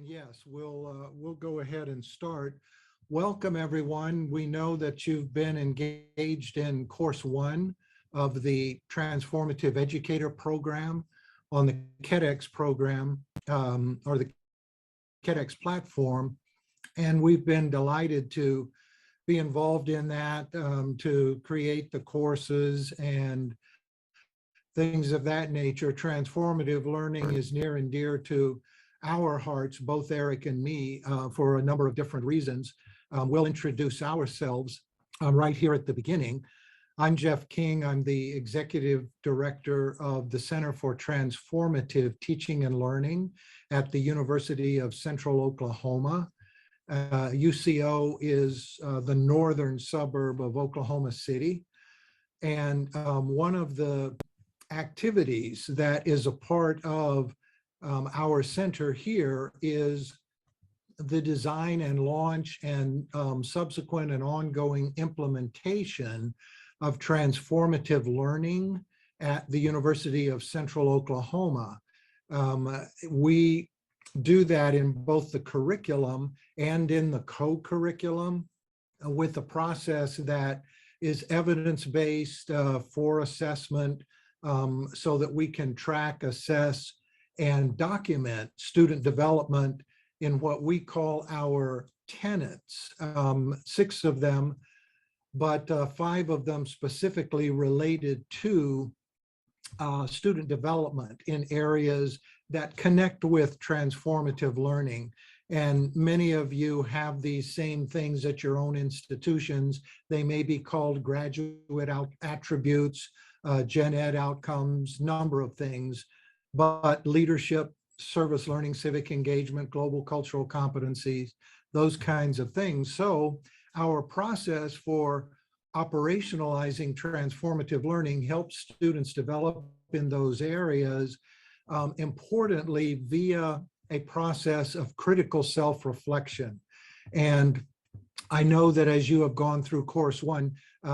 And yes, we'll go ahead and start. Welcome, everyone. We know that you've been engaged in course one of the Transformative Educator program on the TEDx program, or the TEDx platform. And we've been delighted to be involved in that, to create the courses and things of that nature. Transformative learning is near and dear to our hearts, both Eric and me, for a number of different reasons. We'll introduce ourselves right here at the beginning. I'm Jeff King. I'm the Executive Director of the Center for Transformative Teaching and Learning at the University of Central Oklahoma. UCO is the northern suburb of Oklahoma City. And one of the activities that is a part of our center here is the design and launch and subsequent and ongoing implementation of transformative learning at the University of Central Oklahoma. We do that in both the curriculum and in the co-curriculum with a process that is evidence-based for assessment, so that we can track, assess, and document student development in what we call our tenets, 6 of them, but 5 of them specifically related to student development in areas that connect with transformative learning. And many of you have these same things at your own institutions. They may be called graduate attributes, gen ed outcomes, number of things, but leadership, service learning, civic engagement, global cultural competencies, those kinds of things. So our process for operationalizing transformative learning helps students develop in those areas, importantly via a process of critical self-reflection. And I know that as you have gone through course one,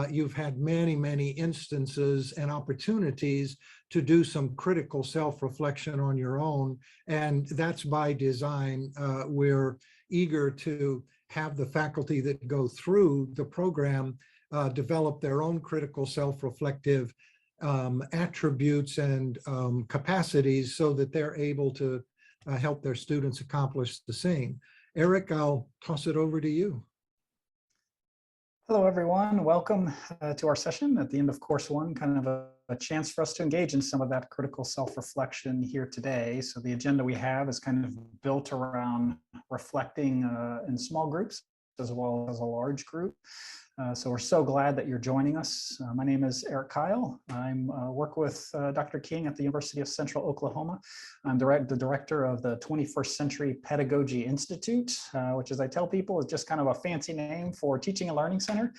you've had many instances and opportunities to do some critical self-reflection on your own. And that's by design. We're eager to have the faculty that go through the program develop their own critical self-reflective attributes and capacities so that they're able to help their students accomplish the same. Eric, I'll toss it over to you. Hello, everyone. Welcome to our session at the end of course one, kind of a chance for us to engage in some of that critical self-reflection here today. So the agenda we have is kind of built around reflecting in small groups as well as a large group. So we're so glad that you're joining us. My name is Eric Kyle. I work with Dr. King at the University of Central Oklahoma. I'm the director of the 21st Century Pedagogy Institute, which, as I tell people, is just kind of a fancy name for Teaching and Learning Center.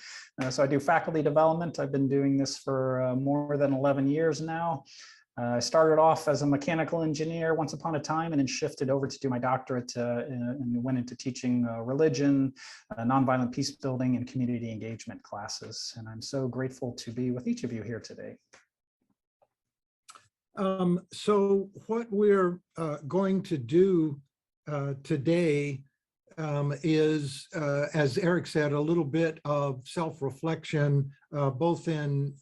So I do faculty development. I've been doing this for more than 11 years now. I started off as a mechanical engineer once upon a time and then shifted over to do my doctorate and went into teaching religion, nonviolent peace building, and community engagement classes. And I'm so grateful to be with each of you here today. So what we're going to do today is, as Eric said, a little bit of self-reflection, both in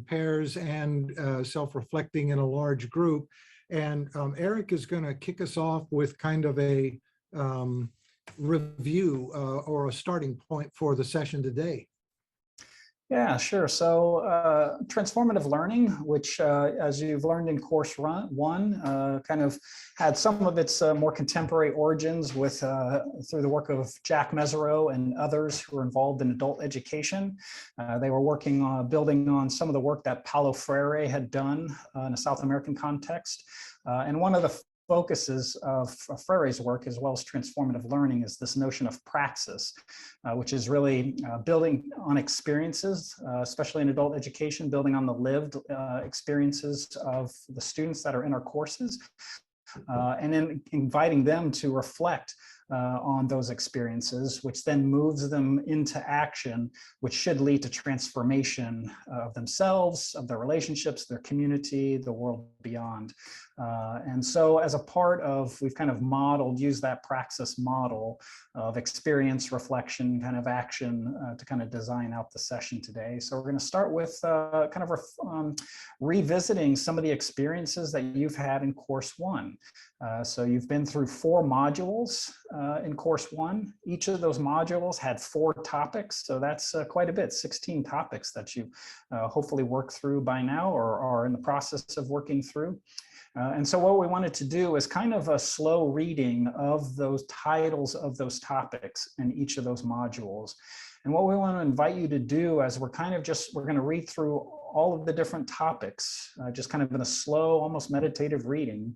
pairs and self-reflecting in a large group. And Eric is going to kick us off with kind of a review or a starting point for the session today. Yeah, sure. So transformative learning, which as you've learned in course one, kind of had some of its more contemporary origins with through the work of Jack Mesereau and others who were involved in adult education. They were working on building on some of the work that Paulo Freire had done in a South American context. And one of the focuses of Freire's work, as well as transformative learning, is this notion of praxis, which is really building on experiences, especially in adult education, building on the lived experiences of the students that are in our courses, and then inviting them to reflect on those experiences, which then moves them into action, which should lead to transformation of themselves, of their relationships, their community, the world beyond. And so as a part of, we've kind of modeled, used that praxis model of experience, reflection, kind of action to kind of design out the session today. So we're going to start with kind of revisiting some of the experiences that you've had in course one. So you've been through 4 modules in course one. Each of those modules had 4 topics. So that's quite a bit, 16 topics that you hopefully worked through by now or are in the process of working through. And so what we wanted to do is kind of a slow reading of those titles of those topics in each of those modules. And what we want to invite you to do as we're kind of just, we're going to read through all of the different topics, just kind of in a slow, almost meditative reading.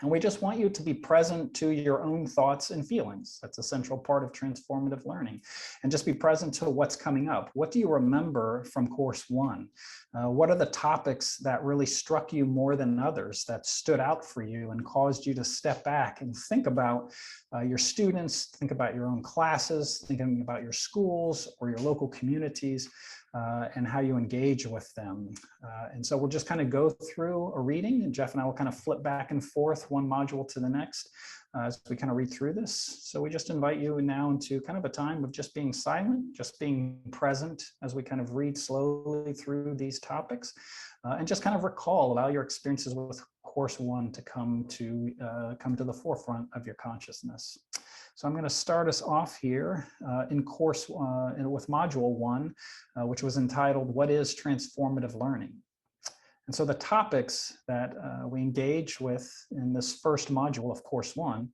And we just want you to be present to your own thoughts and feelings. That's a central part of transformative learning. And just be present to what's coming up. What do you remember from course one? What are the topics that really struck you more than others, that stood out for you and caused you to step back and think about your students, think about your own classes, thinking about your schools or your local communities, and how you engage with them. And so we'll just kind of go through a reading, and Jeff and I will kind of flip back and forth one module to the next as we kind of read through this. So we just invite you now into kind of a time of just being silent, just being present as we kind of read slowly through these topics, and just kind of allow your experiences with course one to come to the forefront of your consciousness. So I'm going to start us off here in course with module 1, which was entitled, What is Transformative Learning? And so the topics that we engage with in this first module of course 1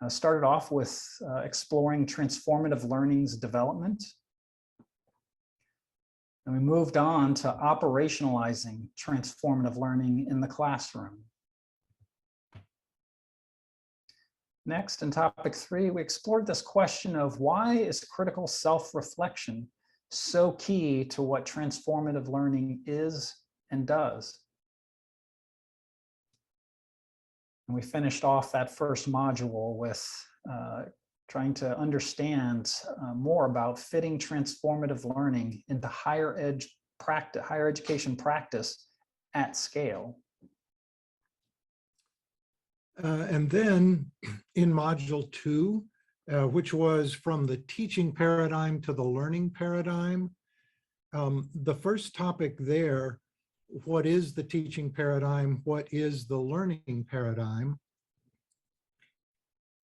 started off with exploring transformative learning's development. And we moved on to operationalizing transformative learning in the classroom. Next, in topic 3, we explored this question of why is critical self-reflection so key to what transformative learning is and does. And we finished off that first module with trying to understand more about fitting transformative learning into higher education practice at scale. And then in module 2, which was from the teaching paradigm to the learning paradigm, the first topic there, what is the teaching paradigm? What is the learning paradigm?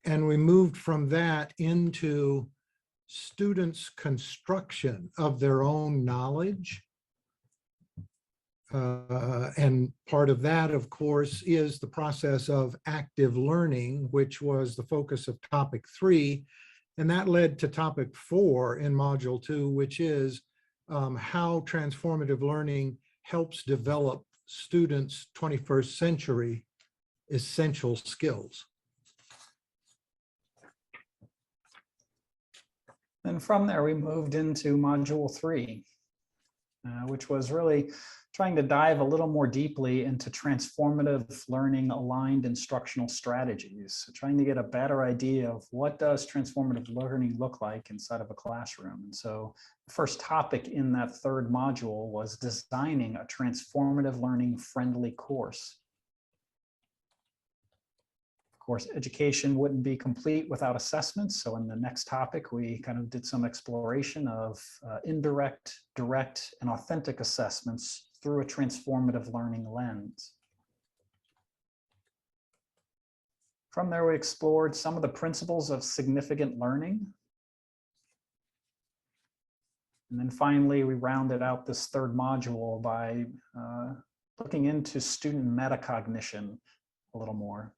And we moved from that into students' construction of their own knowledge. And part of that, of course, is the process of active learning, which was the focus of topic 3. And that led to topic 4 in module 2, which is how transformative learning helps develop students' 21st century essential skills. And from there, we moved into module 3, which was really trying to dive a little more deeply into transformative learning aligned instructional strategies, so trying to get a better idea of what does transformative learning look like inside of a classroom. And so the first topic in that third module was designing a transformative learning friendly course. Of course, education wouldn't be complete without assessments. So in the next topic, we kind of did some exploration of indirect, direct, and authentic assessments through a transformative learning lens. From there, we explored some of the principles of significant learning. And then finally, we rounded out this third module by looking into student metacognition a little more.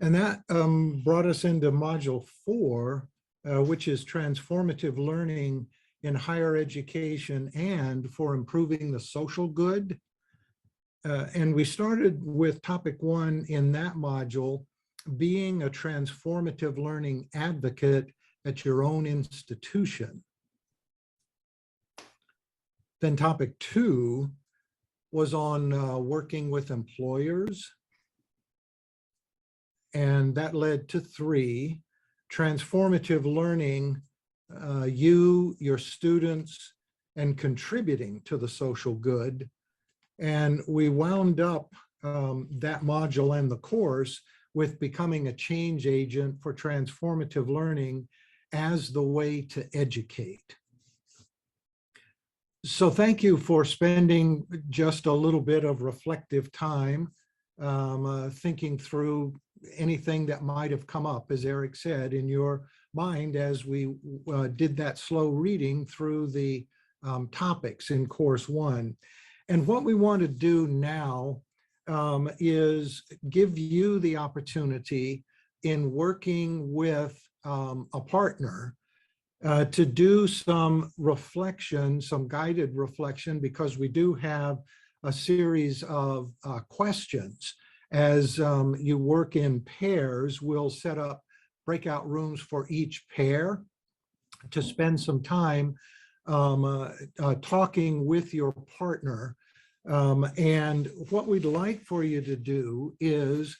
And that brought us into module 4, which is transformative learning in higher education and for improving the social good. And we started with topic 1 in that module, being a transformative learning advocate at your own institution. Then topic 2 was on working with employers. and that led to 3. Transformative learning, you, your students, and contributing to the social good. And we wound up that module and the course with becoming a change agent for transformative learning as the way to educate. So thank you for spending just a little bit of reflective time thinking through anything that might have come up, as Eric said, in your mind as we did that slow reading through the topics in course 1. And what we want to do now is give you the opportunity in working with a partner to do some reflection, some guided reflection, because we do have a series of questions. As you work in pairs, we'll set up breakout rooms for each pair to spend some time talking with your partner. And what we'd like for you to do is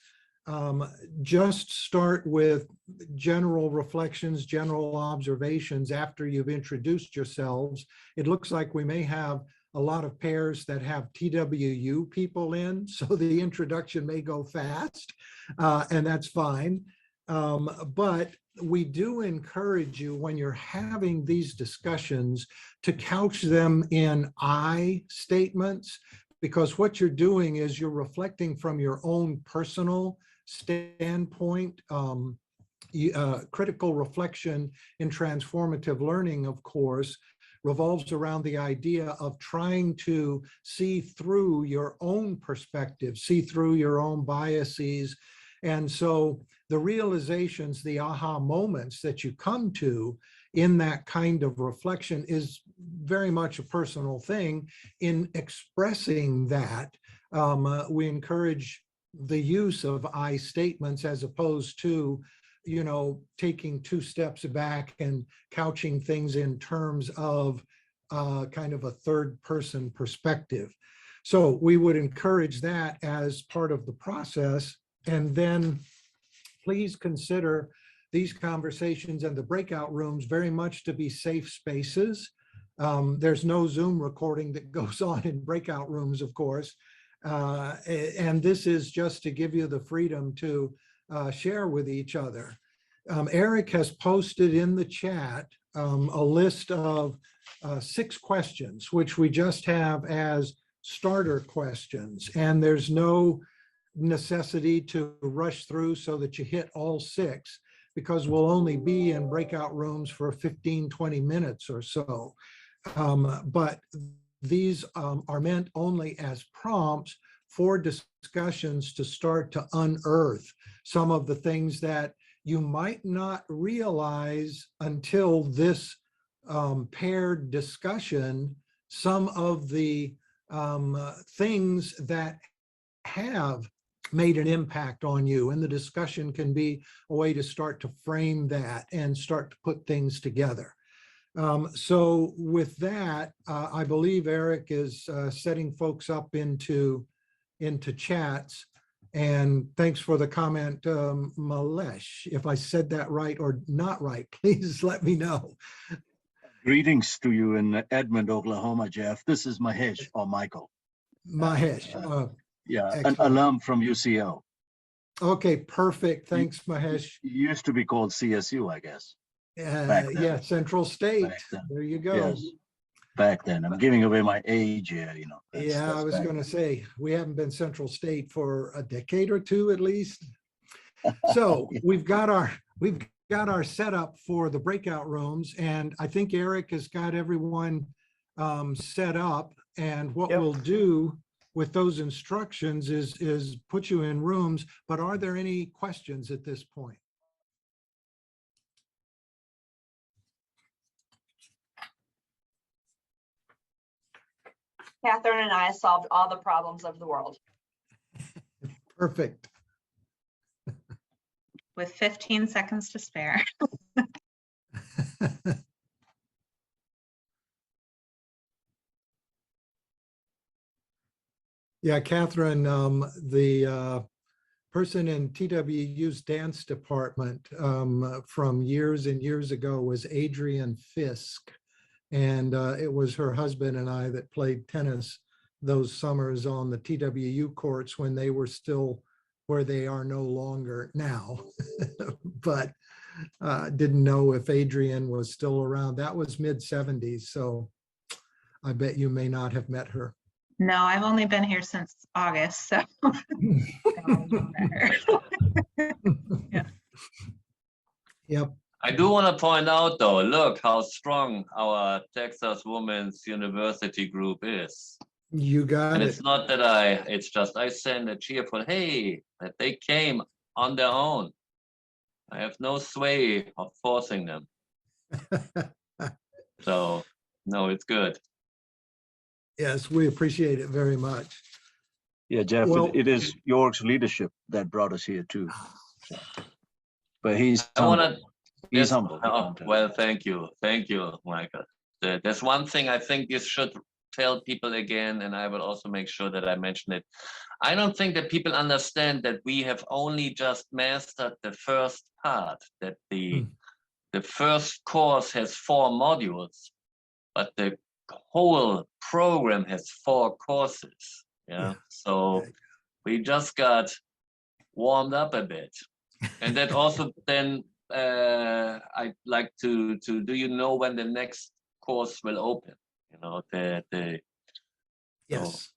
just start with general reflections, general observations after you've introduced yourselves. It looks like we may have a lot of pairs that have TWU people in, so the introduction may go fast, and that's fine. But we do encourage you when you're having these discussions to couch them in I statements, because what you're doing is you're reflecting from your own personal standpoint. Critical reflection in transformative learning, of course, revolves around the idea of trying to see through your own perspective, see through your own biases. And so the realizations, the aha moments that you come to in that kind of reflection is very much a personal thing. In expressing that, we encourage the use of I statements as opposed to, you know, taking 2 steps back and couching things in terms of kind of a third person perspective. So we would encourage that as part of the process. And then please consider these conversations and the breakout rooms very much to be safe spaces. There's no Zoom recording that goes on in breakout rooms, of course. And this is just to give you the freedom to share with each other. Eric has posted in the chat a list of 6 questions, which we just have as starter questions. And there's no necessity to rush through so that you hit all 6, because we'll only be in breakout rooms for 15, 20 minutes or so. But these are meant only as prompts for discussions to start to unearth some of the things that you might not realize until this paired discussion, some of the things that have made an impact on you. And the discussion can be a way to start to frame that and start to put things together. So with that, I believe Eric is setting folks up into chats. And thanks for the comment, Malesh. If I said that right or not right, please let me know. Greetings to you in Edmond, Oklahoma, Jeff. This is Mahesh or Michael. Mahesh. Yeah, excellent. An alum from UCO. Okay, perfect. Thanks, Mahesh. It used to be called CSU, I guess. Yeah, Central State. There you go. Yes, back then. I'm giving away my age here, you know. Yeah, I was going to say, we haven't been Central State for a decade or 2 at least. So we've got our setup for the breakout rooms, and I think Eric has got everyone set up. And what we'll do with those instructions is put you in rooms. But are there any questions at this point? Catherine and I solved all the problems of the world. Perfect. With 15 seconds to spare. Yeah, Catherine, the person in TWU's dance department from years and years ago was Adrian Fisk. And it was her husband and I that played tennis those summers on the TWU courts when they were still where they are no longer now. But didn't know if Adrian was still around. That was mid-70s, so I bet you may not have met her. No, I've only been here since August, so. I'll know better. Yeah. Yep. I do want to point out though, look how strong our Texas Women's University group is. You got And it. it's not that it's just I send a cheerful, hey, that they came on their own. I have no sway of forcing them. So, no, it's good. Yes, we appreciate it very much. Yeah, Jeff, Well- it is York's leadership that brought us here too. So, but he's I want humble. to. He's humble. Well, thank you, Michael. There's one thing I think you should tell people again, and I will also make sure that I mention it. I don't think that people understand that we have only just mastered the first part, that the first course has 4 modules, but the whole program has 4 courses. Yeah. So we just got warmed up a bit. And that also then I'd like to do you know when the next course will open? You know, Yes.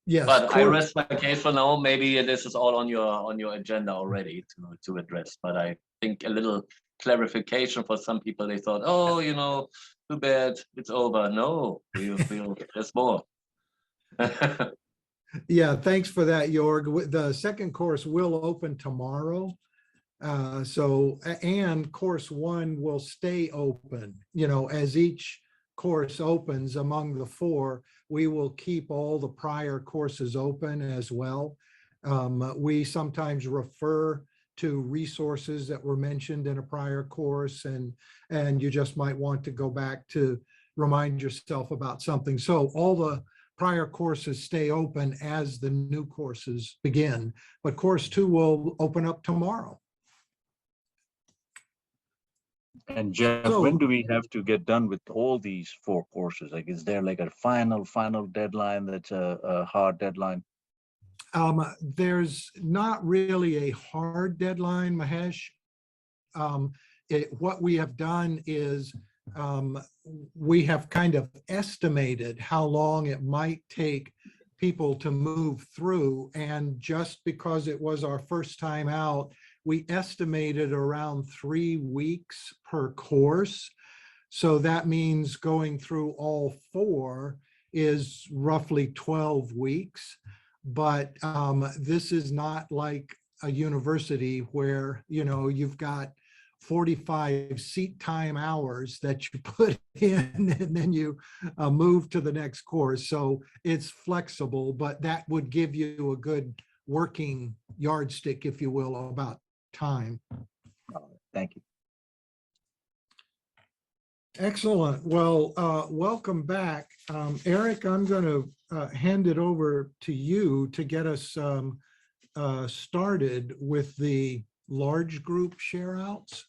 Yes. But I rest my case for now. Maybe this is all on your agenda already to address. But I think a little clarification for some people, they thought, oh, you know, too bad, it's over. No, there's more. Yeah, thanks for that, Jorg. The second course will open tomorrow. And course 1 will stay open, you know, as each course opens among the 4, we will keep all the prior courses open as well. We sometimes refer to resources that were mentioned in a prior course, and you just might want to go back to remind yourself about something. So all the prior courses stay open as the new courses begin, but course 2 will open up tomorrow. And Jeff, So- when do we have to get done with all these 4 courses? Like, is there like a final deadline that's a hard deadline? There's not really a hard deadline, Mahesh. What we have done is we have kind of estimated how long it might take people to move through. And just because it was our first time out, we estimated around 3 weeks per course. So that means going through all 4 is roughly 12 weeks. But this is not like a university where, you know, you've got 45 seat time hours that you put in and then you move to the next course. So it's flexible, but that would give you a good working yardstick, if you will, about time. Thank you. Excellent. Well, welcome back. Eric, I'm going to hand it over to you to get us started with the large group share outs.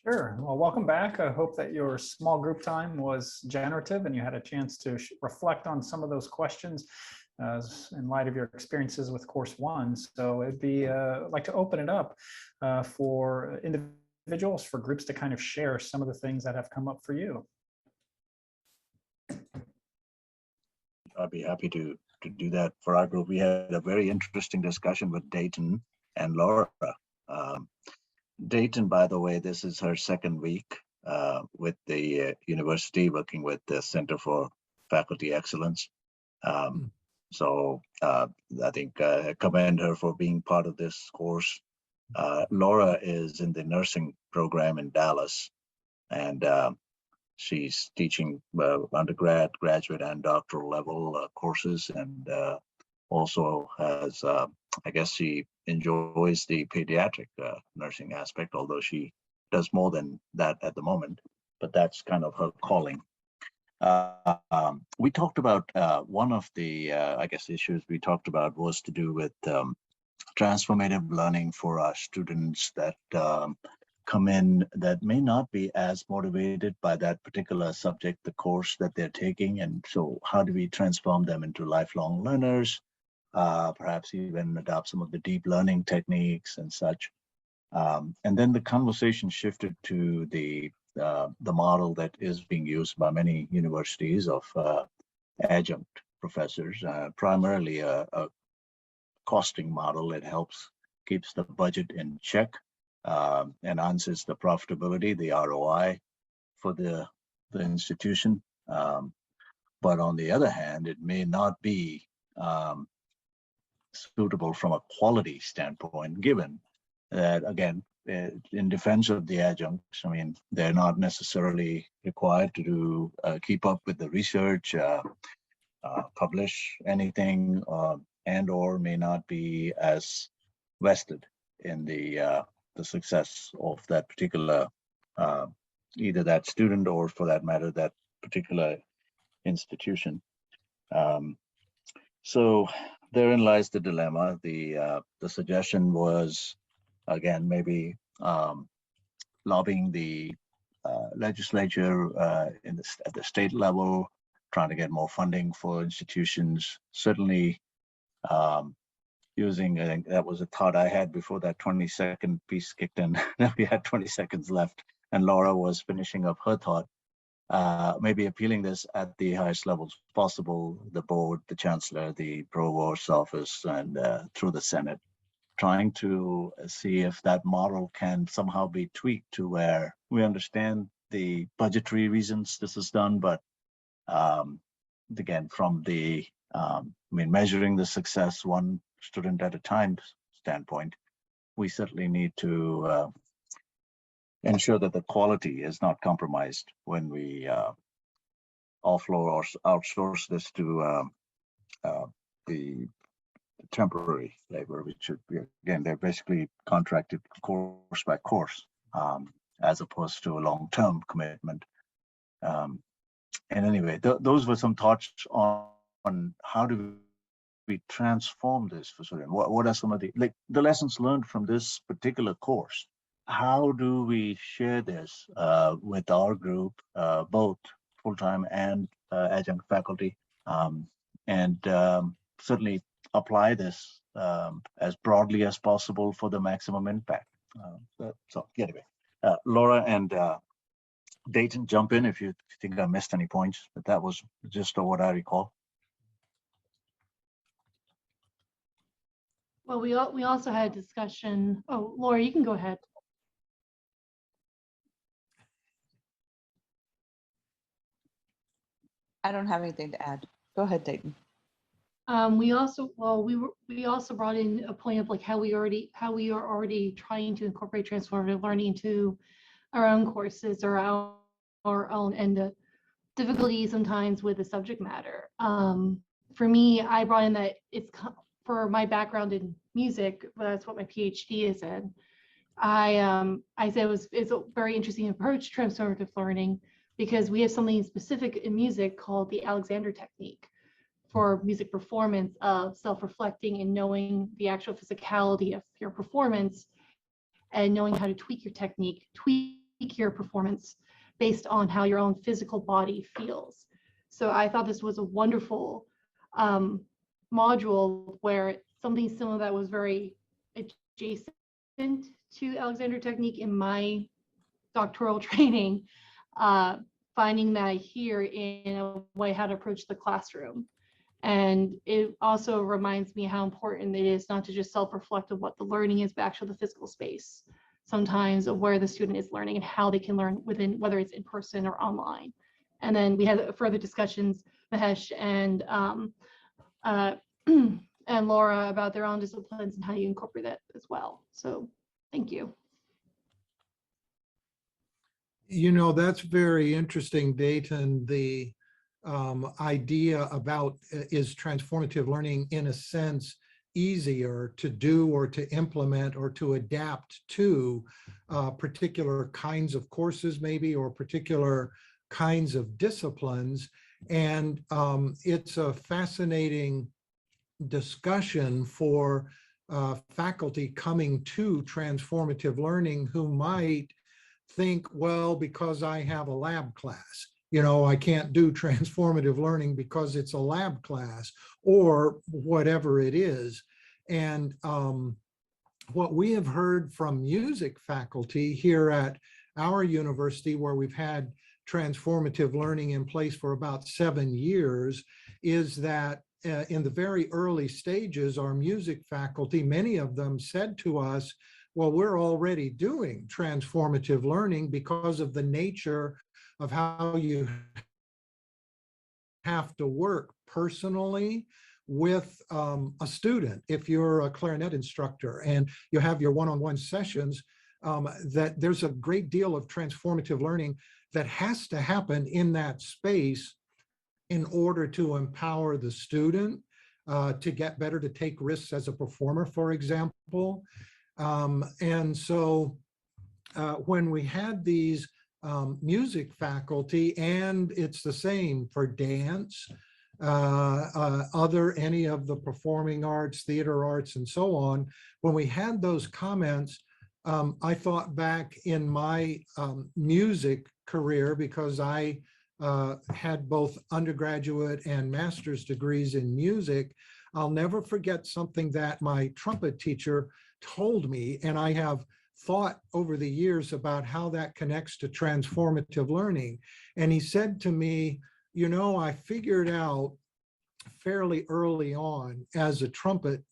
Sure. Well, welcome back. I hope that your small group time was generative and you had a chance to reflect on some of those questions in light of your experiences with course 1. So it'd be like to open it up for individuals, for groups to kind of share some of the things that have come up for you. I'd be happy to do that for our group. We had a very interesting discussion with Dayton and Laura. Dayton, by the way, this is her second week with the university, working with the Center for Faculty Excellence. So I think I commend her for being part of this course. Laura is in the nursing program in Dallas, and she's teaching undergrad, graduate, and doctoral level courses, and also has, I guess she enjoys the pediatric nursing aspect, although she does more than that at the moment, but that's kind of her calling. We talked about one of the, I guess, issues we talked about was to do with transformative learning for our students that come in that may not be as motivated by that particular subject, the course that they're taking. And so how do we transform them into lifelong learners, perhaps even adopt some of the deep learning techniques and such. And then the conversation shifted to the model that is being used by many universities of adjunct professors, primarily a costing model. It helps, keeps the budget in check, enhances the profitability, the ROI for the institution. But on the other hand, it may not be suitable from a quality standpoint, given that, again, in defense of the adjuncts, I mean, they're not necessarily required to do keep up with the research, publish anything, and or may not be as vested in the success of that particular either that student or, for that matter, that particular institution. So therein lies the dilemma. The suggestion was, again, maybe lobbying the legislature at the state level, trying to get more funding for institutions. Certainly using, I think that was a thought I had before that 20-second piece kicked in. We had 20 seconds left and Laura was finishing up her thought. Maybe appealing this at the highest levels possible, the board, the chancellor, the provost's office, and through the Senate, trying to see if that model can somehow be tweaked to where we understand the budgetary reasons this is done, but again, from the, I mean, measuring the success one student at a time standpoint, we certainly need to ensure that the quality is not compromised when we offload or outsource this to the temporary labor, which should be, again, they're basically contracted course by course, as opposed to a long-term commitment. And anyway, those were some thoughts on how do we transform this for students. What are some of the lessons learned from this particular course? How do we share this with our group, both full-time and adjunct faculty, and certainly apply this as broadly as possible for the maximum impact. So anyway, Laura and Dayton, jump in if you think I missed any points, but that was just what I recall. Well, we also had a discussion. Oh, Laura, you can go ahead. I don't have anything to add. Go ahead, Dayton. We also brought in a point of like how we are already trying to incorporate transformative learning into our own courses or our own, and the difficulty sometimes with the subject matter. For me, I brought in that it's for my background in music, that's what my PhD is in. I said it's a very interesting approach to transformative learning because we have something specific in music called the Alexander technique for music performance, of self-reflecting and knowing the actual physicality of your performance and knowing how to tweak your technique, tweak your performance based on how your own physical body feels. So I thought this was a wonderful module where something similar that was very adjacent to Alexander technique in my doctoral training, finding that here in a way how to approach the classroom. And it also reminds me how important it is not to just self-reflect on what the learning is, but actually the physical space sometimes of where the student is learning and how they can learn within, whether it's in person or online. And then we had further discussions, Mahesh and and Laura, about their own disciplines and how you incorporate that as well. So thank you. You know, that's very interesting, Dayton. The idea about is transformative learning in a sense easier to do or to implement or to adapt to particular kinds of courses maybe, or particular kinds of disciplines. And it's a fascinating discussion for faculty coming to transformative learning who might think, well, because I have a lab class, you know, I can't do transformative learning because it's a lab class or whatever it is. And what we have heard from music faculty here at our university, where we've had transformative learning in place for about 7 years, is that in the very early stages, our music faculty, many of them said to us, well, we're already doing transformative learning because of the nature of how you have to work personally with a student. If you're a clarinet instructor and you have your one-on-one sessions, that there's a great deal of transformative learning that has to happen in that space in order to empower the student to get better, to take risks as a performer, for example. And so when we had these music faculty, and it's the same for dance, any of the performing arts, theater arts, and so on, when we had those comments, I thought back in my music career, because I had both undergraduate and master's degrees in music. I'll never forget something that my trumpet teacher told me, and I have thought over the years about how that connects to transformative learning. And he said to me, you know, I figured out fairly early on as a trumpet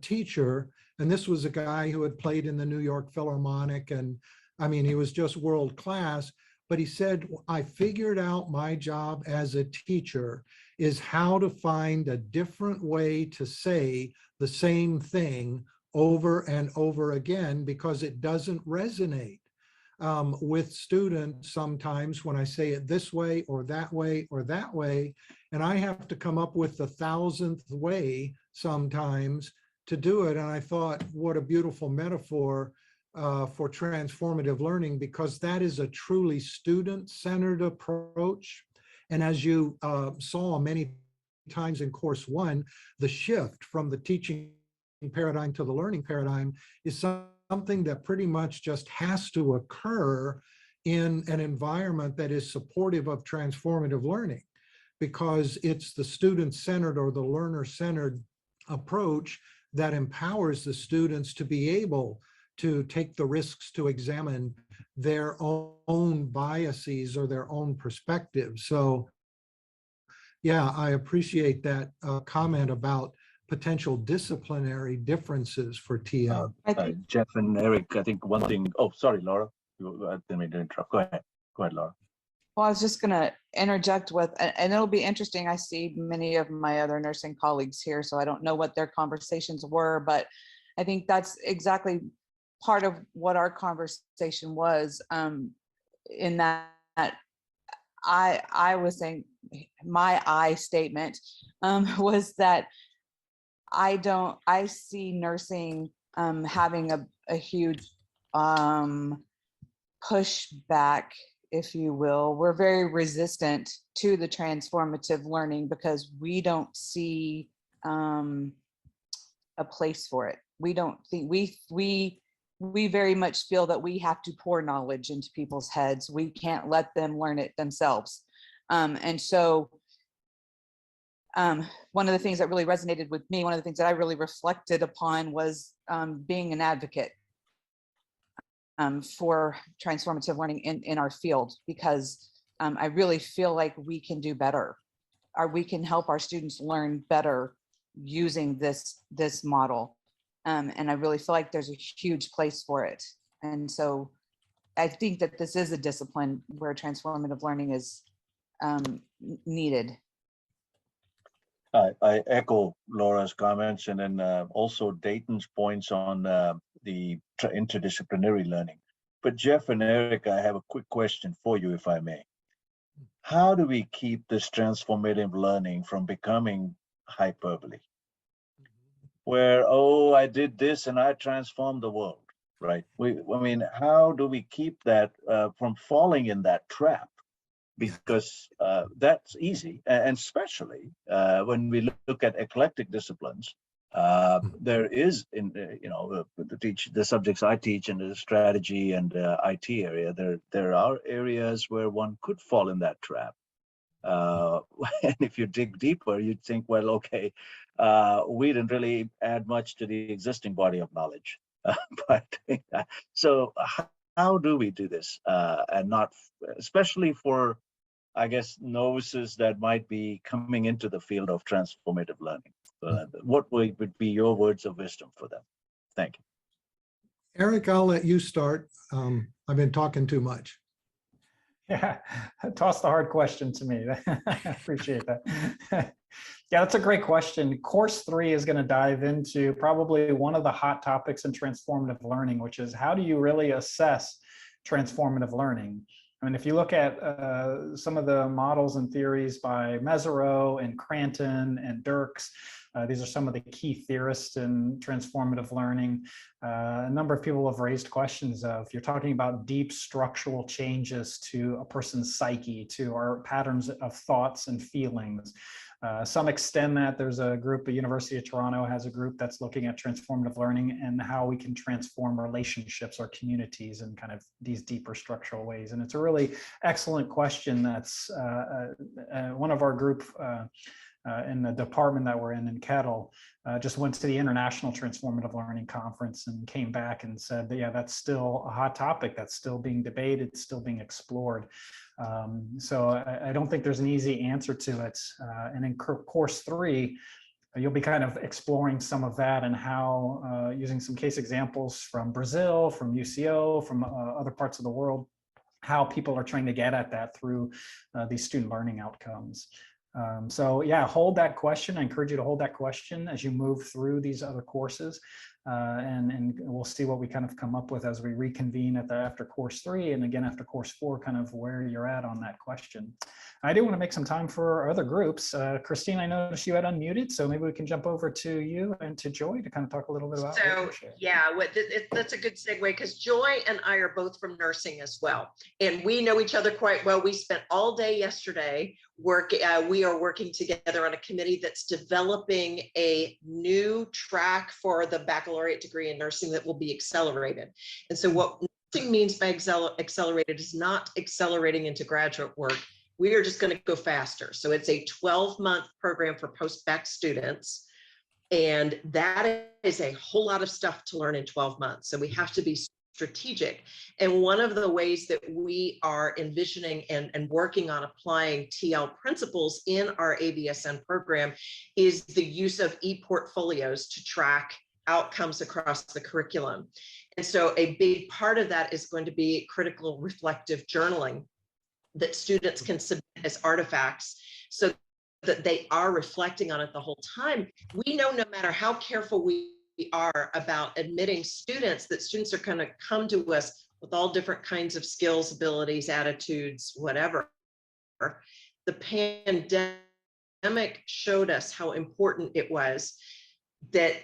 teacher, and this was a guy who had played in the New York Philharmonic, and I mean, he was just world class. But he said, I figured out my job as a teacher is how to find a different way to say the same thing over and over again, because it doesn't resonate with students sometimes when I say it this way or that way or that way. And I have to come up with the 1,000th way sometimes to do it. And I thought, what a beautiful metaphor for transformative learning, because that is a truly student-centered approach. And as you saw many times in course 1, the shift from the teaching paradigm to the learning paradigm is something that pretty much just has to occur in an environment that is supportive of transformative learning, because it's the student-centered or the learner-centered approach that empowers the students to be able to take the risks to examine their own biases or their own perspectives. So yeah, I appreciate that comment about potential disciplinary differences for TM. Jeff and Eric, I think one thing, oh, sorry, Laura, I didn't mean to interrupt. Go ahead, Laura. Well, I was just going to interject with, and it'll be interesting. I see many of my other nursing colleagues here, so I don't know what their conversations were, but I think that's exactly part of what our conversation was, in that I was saying, my I statement was that I see nursing having a huge pushback, if you will. We're very resistant to the transformative learning because we don't see a place for it. We don't think we very much feel that we have to pour knowledge into people's heads. We can't let them learn it themselves. And so one of the things that really resonated with me, one of the things that I really reflected upon was being an advocate for transformative learning in our field, because I really feel like we can do better, or we can help our students learn better using this model. And I really feel like there's a huge place for it. And so I think that this is a discipline where transformative learning is needed. I echo Laura's comments, and then also Dayton's points on the interdisciplinary learning. But Jeff and Eric, I have a quick question for you, if I may. How do we keep this transformative learning from becoming hyperbole? Where, oh, I did this and I transformed the world, right? I mean, how do we keep that from falling in that trap? Because that's easy, and especially when we look at eclectic disciplines, There is the subjects I teach in the strategy and IT area, there are areas where one could fall in that trap. And if you dig deeper, you'd think, well, okay, we didn't really add much to the existing body of knowledge. But so how do we do this, and not, especially for, I guess, novices that might be coming into the field of transformative learning? What would be your words of wisdom for them? Thank you. Eric, I'll let you start. I've been talking too much. Yeah, toss the hard question to me. I appreciate that. Yeah, that's a great question. Course 3 is going to dive into probably one of the hot topics in transformative learning, which is how do you really assess transformative learning? I mean, if you look at some of the models and theories by Mesereau and Cranton and Dirks, these are some of the key theorists in transformative learning. A number of people have raised questions of, you're talking about deep structural changes to a person's psyche, to our patterns of thoughts and feelings. Some extend that. There's a group at University of Toronto has a group that's looking at transformative learning and how we can transform relationships or communities in kind of these deeper structural ways. And it's a really excellent question. That's one of our group in the department that we're in Kettle, just went to the International Transformative Learning Conference and came back and said that, yeah, that's still a hot topic. That's still being debated, still being explored. So I don't think there's an easy answer to it. And in course 3, you'll be kind of exploring some of that and how, using some case examples from Brazil, from UCO, from other parts of the world, how people are trying to get at that through these student learning outcomes. So yeah, hold that question. I encourage you to hold that question as you move through these other courses. And we'll see what we kind of come up with as we reconvene after course 3 and again after course 4, kind of where you're at on that question. I do want to make some time for other groups. Christine, I noticed you had unmuted, so maybe we can jump over to you and to Joy to kind of talk a little bit about. So yeah, that's a good segue, because Joy and I are both from nursing as well, and we know each other quite well. We spent all day yesterday we are working together on a committee that's developing a new track for the baccalaureate degree in nursing that will be accelerated. And so what nursing means by accelerated is not accelerating into graduate work. We are just going to go faster. So it's a 12-month program for post-bac students. And that is a whole lot of stuff to learn in 12 months. So we have to be strategic. And one of the ways that we are envisioning and working on applying TL principles in our ABSN program is the use of e-portfolios to track outcomes across the curriculum. And so a big part of that is going to be critical reflective journaling that students can submit as artifacts so that they are reflecting on it the whole time. We know no matter how careful we are about admitting students, that students are going to come to us with all different kinds of skills, abilities, attitudes, whatever. The pandemic showed us how important it was that,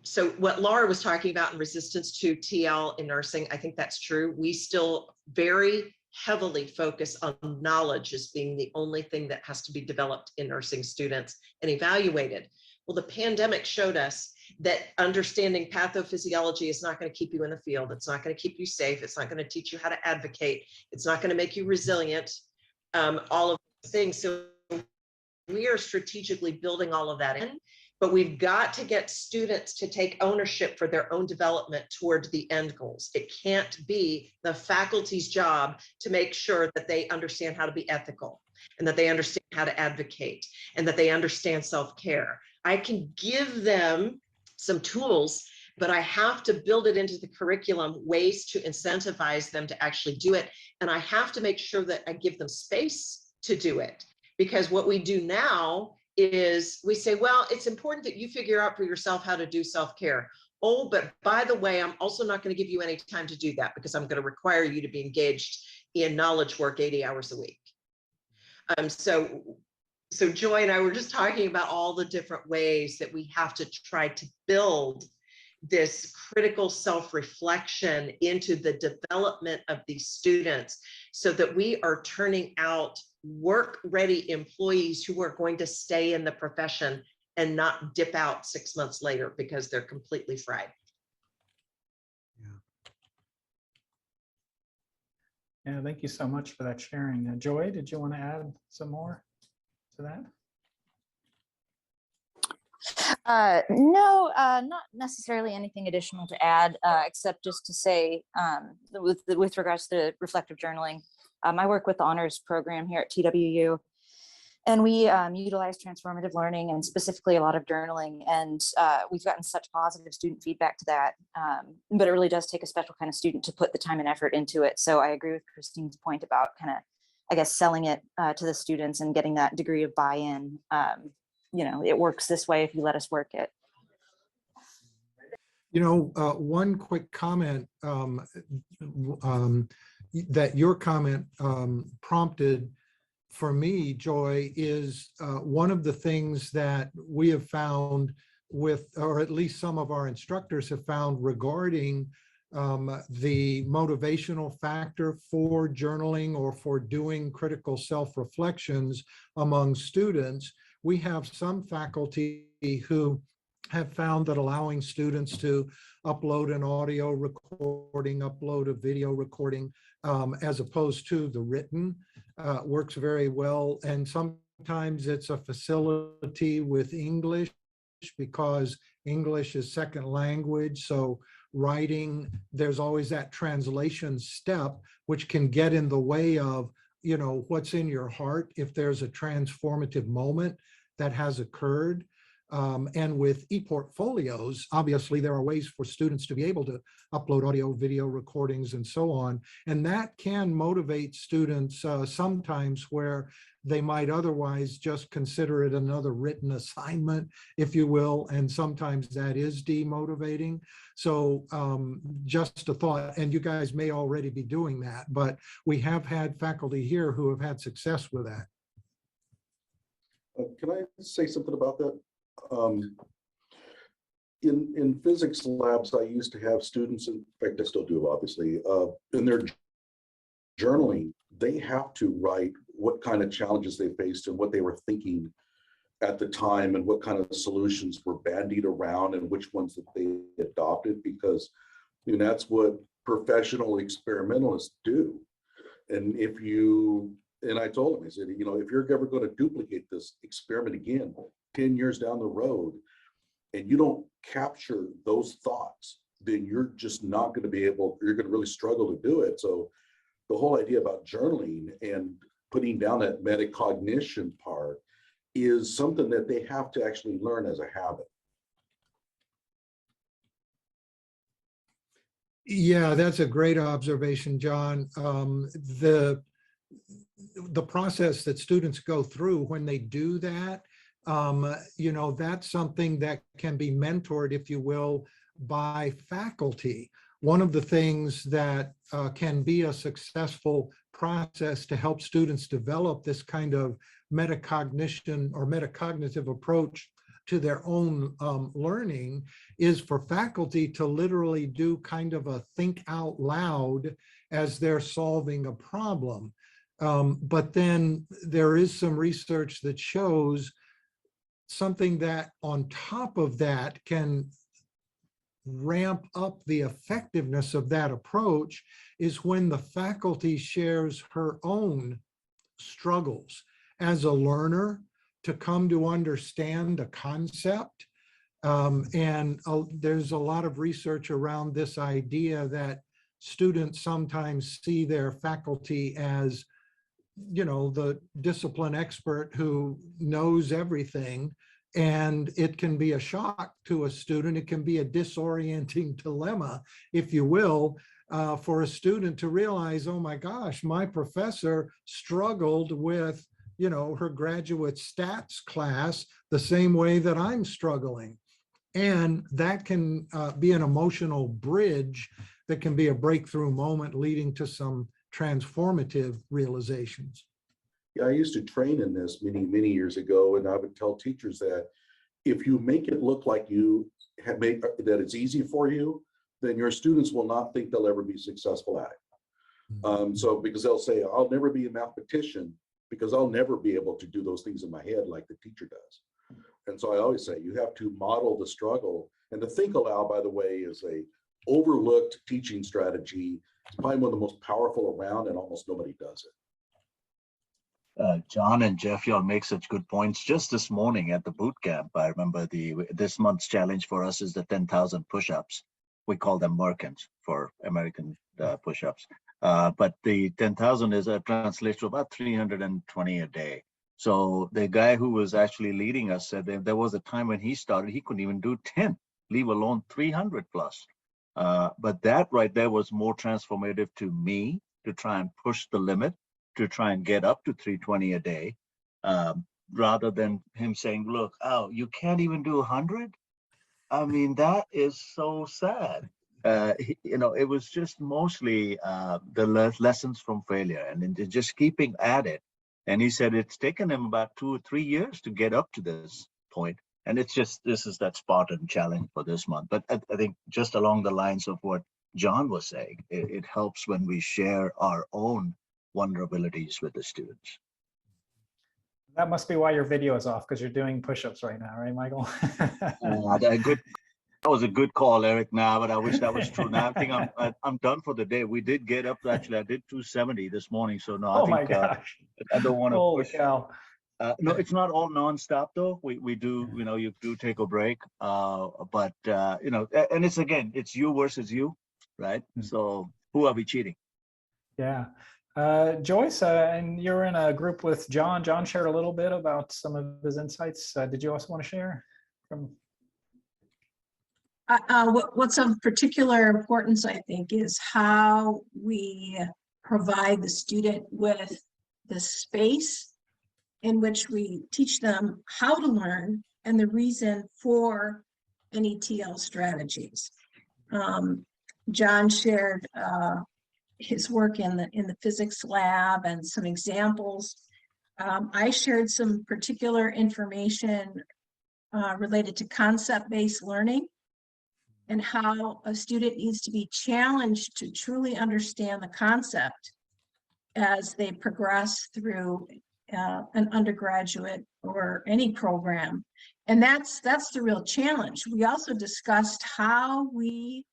so what Laura was talking about in resistance to TL in nursing, I think that's true. We still very heavily focus on knowledge as being the only thing that has to be developed in nursing students and evaluated. Well, the pandemic showed us that understanding pathophysiology is not going to keep you in the field. It's not going to keep you safe. It's not going to teach you how to advocate. It's not going to make you resilient, all of those things. So we are strategically building all of that in, but we've got to get students to take ownership for their own development toward the end goals. It can't be the faculty's job to make sure that they understand how to be ethical and that they understand how to advocate and that they understand self-care. I can give them some tools, but I have to build it into the curriculum, ways to incentivize them to actually do it. And I have to make sure that I give them space to do it. Because what we do now is we say, well, it's important that you figure out for yourself how to do self-care. Oh, but by the way, I'm also not going to give you any time to do that because I'm going to require you to be engaged in knowledge work 80 hours a week. So Joy and I were just talking about all the different ways that we have to try to build this critical self-reflection into the development of these students so that we are turning out work-ready employees who are going to stay in the profession and not dip out 6 months later because they're completely fried. Yeah, thank you so much for that sharing. Joy, did you want to add some more to that? No, not necessarily anything additional to add, except just to say, with regards to reflective journaling, I work with the honors program here at TWU, and we utilize transformative learning and specifically a lot of journaling, and we've gotten such positive student feedback to that. But it really does take a special kind of student to put the time and effort into it. So I agree with Christine's point about kind of, I guess, selling it to the students and getting that degree of buy-in. You know, it works this way if you let us work it. You know, one quick comment that your comment prompted for me, Joy, is one of the things that we have found with, or at least some of our instructors have found regarding the motivational factor for journaling or for doing critical self-reflections among students. We have some faculty who have found that allowing students to upload an audio recording, upload a video recording, as opposed to the written, works very well. And sometimes it's a facility with English because English is second language. So writing, there's always that translation step, which can get in the way of, you know, what's in your heart if there's a transformative moment that has occurred. And with e-portfolios, obviously there are ways for students to be able to upload audio, video recordings and so on. And that can motivate students sometimes where they might otherwise just consider it another written assignment, if you will. And sometimes that is demotivating. So just a thought, and you guys may already be doing that, but we have had faculty here who have had success with that. Can I say something about that? In physics labs, I used to have students, in fact, I still do, obviously, in their journaling, they have to write what kind of challenges they faced and what they were thinking at the time and what kind of solutions were bandied around and which ones that they adopted, because that's what professional experimentalists do. And if you, and I told him, I said, if you're ever going to duplicate this experiment again, 10 years down the road, and you don't capture those thoughts, then you're just not going to be able, you're going to really struggle to do it. So the whole idea about journaling and putting down that metacognition part is something that they have to actually learn as a habit. Yeah, that's a great observation, John. The process that students go through when they do that, that's something that can be mentored, if you will, by faculty. One of the things that can be a successful process to help students develop this kind of metacognition or metacognitive approach to their own learning is for faculty to literally do kind of a think out loud as they're solving a problem. But then there is some research that shows something that on top of that can ramp up the effectiveness of that approach is when the faculty shares her own struggles as a learner to come to understand a concept. And there's a lot of research around this idea that students sometimes see their faculty as the discipline expert who knows everything, and it can be a shock to a student. It can be a disorienting dilemma, if you will, for a student to realize, oh my gosh, my professor struggled with, her graduate stats class the same way that I'm struggling. And that can be an emotional bridge that can be a breakthrough moment leading to some transformative realizations. Yeah, I used to train in this many years ago, and I would tell teachers that if you make it look like you have made that it's easy for you, then your students will not think they'll ever be successful at it. So because they'll say, I'll never be a mathematician because I'll never be able to do those things in my head like the teacher does. And so I always say you have to model the struggle. And the think aloud, by the way, is a overlooked teaching strategy. It's probably one of the most powerful around, and almost nobody does it. John and Jeff, y'all make such good points. Just this morning at the boot camp, I remember this month's challenge for us is the 10,000 push-ups. We call them Merkins for American push-ups. But the 10,000 is a translation to about 320 a day. So the guy who was actually leading us said there was a time when he started, he couldn't even do 10, leave alone 300 plus. But that right there was more transformative to me to try and push the limit, to try and get up to 320 a day, rather than him saying, look, oh, you can't even do 100? I mean, that is so sad. It was just mostly the lessons from failure and then just keeping at it. And he said it's taken him about 2 or 3 years to get up to this point. And it's just, this is that Spartan challenge for this month. But I think just along the lines of what John was saying, it helps when we share our own vulnerabilities with the students. That must be why your video is off, because you're doing push-ups right now, right, Michael? That was a good call, Eric. Now, but I wish that was true. Now I think I'm done for the day. We did get up. Actually, I did 270 this morning. So no, I think my gosh. I don't want to Holy push. cow. No, it's not all nonstop though. We do, you do take a break. But and it's again, it's you versus you, right? So who are we cheating? Yeah. Joyce, and you're in a group with John. John shared a little bit about some of his insights. Did you also want to share? What's of particular importance, I think, is how we provide the student with the space in which we teach them how to learn and the reason for any TL strategies. John shared his work in the physics lab and some examples. I shared some particular information related to concept-based learning and how a student needs to be challenged to truly understand the concept as they progress through an undergraduate or any program. And that's the real challenge. We also discussed how we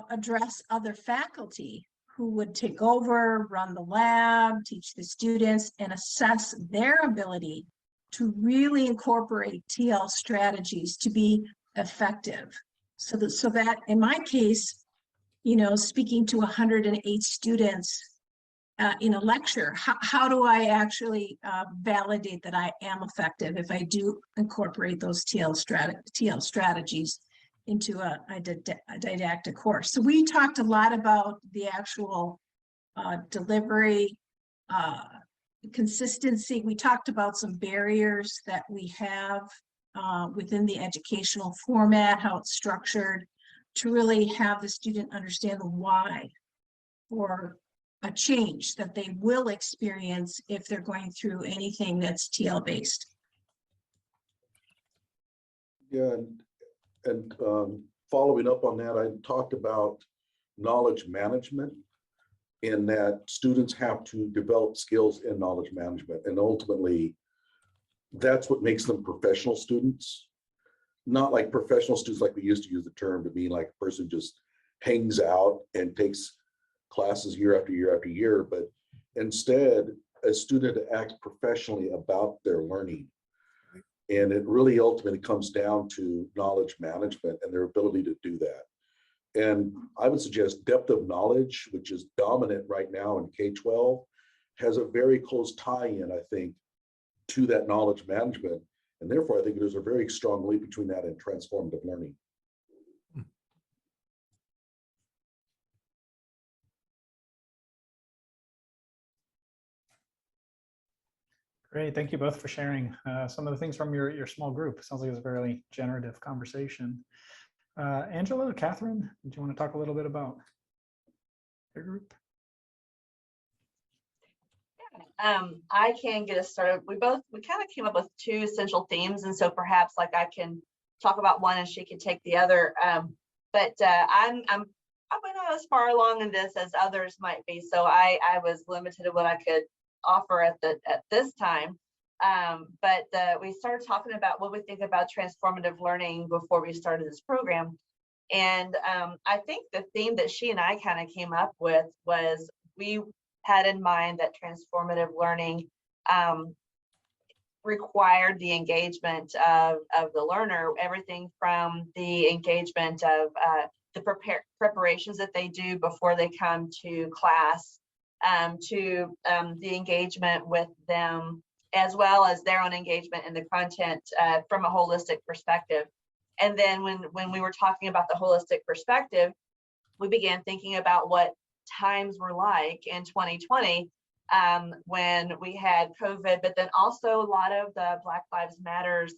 address other faculty who would take over, run the lab, teach the students, and assess their ability to really incorporate TL strategies to be effective. So that in my case, speaking to 108 students in a lecture, how do I actually validate that I am effective if I do incorporate those TL strategies into a didactic course? So we talked a lot about the actual delivery, consistency. We talked about some barriers that we have within the educational format, how it's structured, to really have the student understand the why for a change that they will experience if they're going through anything that's TL based. Yeah, and following up on that, I talked about knowledge management, in that students have to develop skills in knowledge management, and ultimately that's what makes them professional students. Not like professional students like we used to use the term to mean like a person who just hangs out and takes classes year after year after year, but instead a student to act professionally about their learning. And it really ultimately comes down to knowledge management and their ability to do that. And I would suggest depth of knowledge, which is dominant right now in K-12, has a very close tie-in, I think, to that knowledge management. And therefore, I think there's a very strong link between that and transformative learning. Great, thank you both for sharing some of the things from your small group. Sounds like it was a very generative conversation. Angela, Catherine, do you want to talk a little bit about your group? I can get us started. We kind of came up with two essential themes, and so perhaps like I can talk about one and she can take the other. But I'm probably not as far along in this as others might be, so I was limited in what I could offer at this time. We started talking about what we think about transformative learning before we started this program. And I think the theme that she and I kind of came up with was we had in mind that transformative learning required the engagement of the learner, everything from the engagement of the preparations that they do before they come to class, to the engagement with them, as well as their own engagement in the content from a holistic perspective. And then when we were talking about the holistic perspective, we began thinking about what times were like in 2020 when we had COVID, but then also a lot of the Black Lives Matters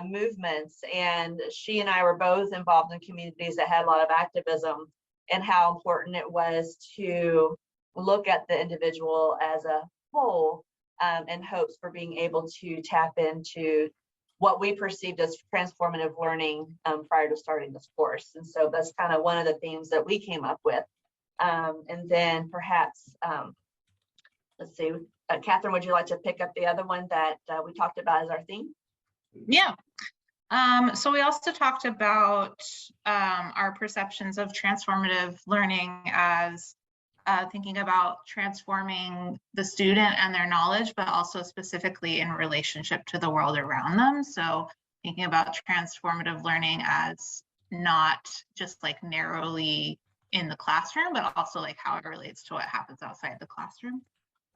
movements. And she and I were both involved in communities that had a lot of activism, and how important it was to look at the individual as a whole in hopes for being able to tap into what we perceived as transformative learning prior to starting this course. And so that's kind of one of the themes that we came up with. And then perhaps, let's see, Catherine, would you like to pick up the other one that we talked about as our theme? Yeah. So we also talked about our perceptions of transformative learning as thinking about transforming the student and their knowledge, but also specifically in relationship to the world around them. So thinking about transformative learning as not just like narrowly in the classroom, but also like how it relates to what happens outside the classroom.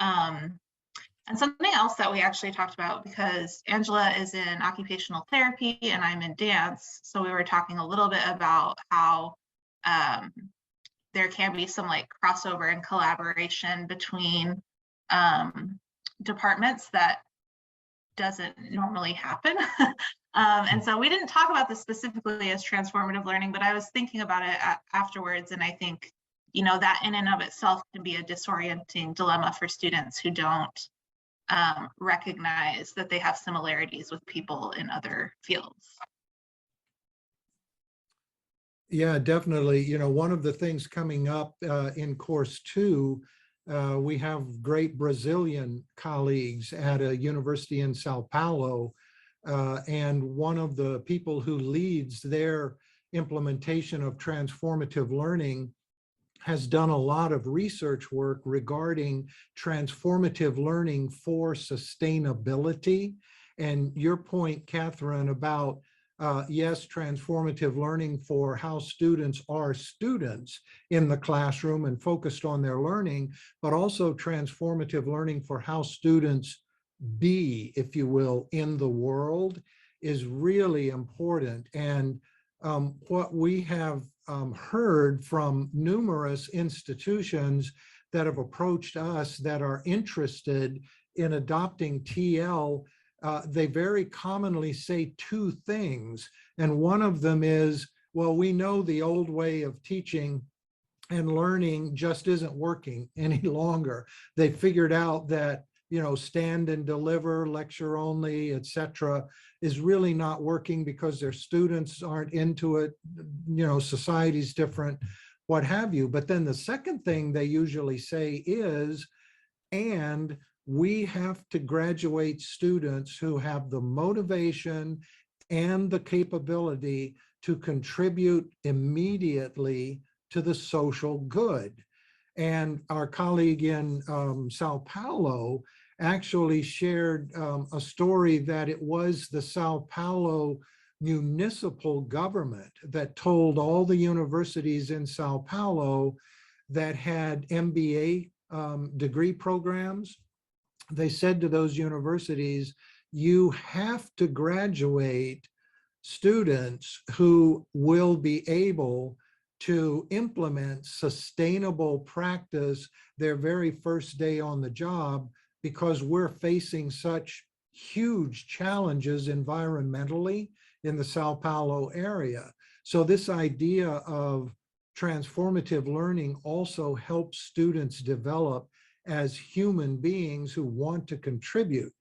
And something else that we actually talked about, because Angela is in occupational therapy and I'm in dance, so we were talking a little bit about how there can be some like crossover and collaboration between departments that doesn't normally happen. And so we didn't talk about this specifically as transformative learning, but I was thinking about it afterwards. And I think, you know, that in and of itself can be a disorienting dilemma for students who don't recognize that they have similarities with people in other fields. Yeah, definitely. You know, one of the things coming up in course 2, we have great Brazilian colleagues at a university in Sao Paulo. And one of the people who leads their implementation of transformative learning has done a lot of research work regarding transformative learning for sustainability. And your point, Catherine, about yes, transformative learning for how students are students in the classroom and focused on their learning, but also transformative learning for how students be, if you will, in the world is really important. And what we have heard from numerous institutions that have approached us that are interested in adopting TL, they very commonly say 2 things. And one of them is, well, we know the old way of teaching and learning just isn't working any longer. They figured out that, you know, stand and deliver, lecture only, etc., is really not working because their students aren't into it. You know, society's different, what have you. But then the second thing they usually say is, and we have to graduate students who have the motivation and the capability to contribute immediately to the social good. And our colleague in Sao Paulo actually shared a story that it was the Sao Paulo municipal government that told all the universities in Sao Paulo that had MBA degree programs. They said to those universities, you have to graduate students who will be able to implement sustainable practice their very first day on the job, because we're facing such huge challenges environmentally in the Sao Paulo area. So this idea of transformative learning also helps students develop as human beings who want to contribute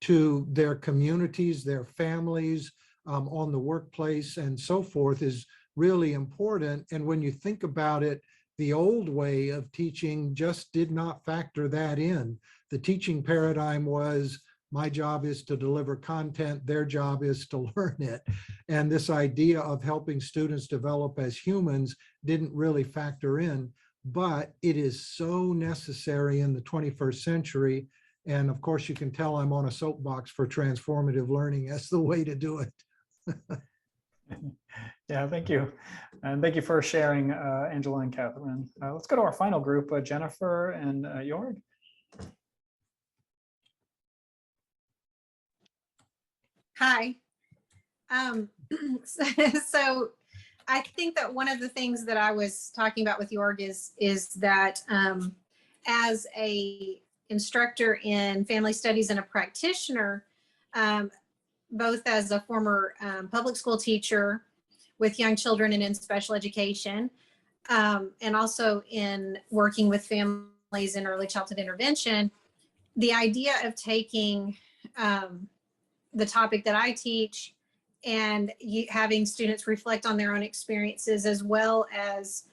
to their communities, their families, on the workplace and so forth is really important. And when you think about it, the old way of teaching just did not factor that in. The teaching paradigm was My job is to deliver content. Their job is to learn it. And this idea of helping students develop as humans didn't really factor in, but it is so necessary in the 21st century. And of course, you can tell I'm on a soapbox for transformative learning as the way to do it. Yeah, thank you. And thank you for sharing, Angela and Catherine. Let's go to our final group, Jennifer and Jorg. Hi. So I think that one of the things that I was talking about with Jorg is that as a instructor in family studies and a practitioner, both as a former public school teacher with young children and in special education, and also in working with families in early childhood intervention, the idea of taking the topic that I teach and having students reflect on their own experiences, as well as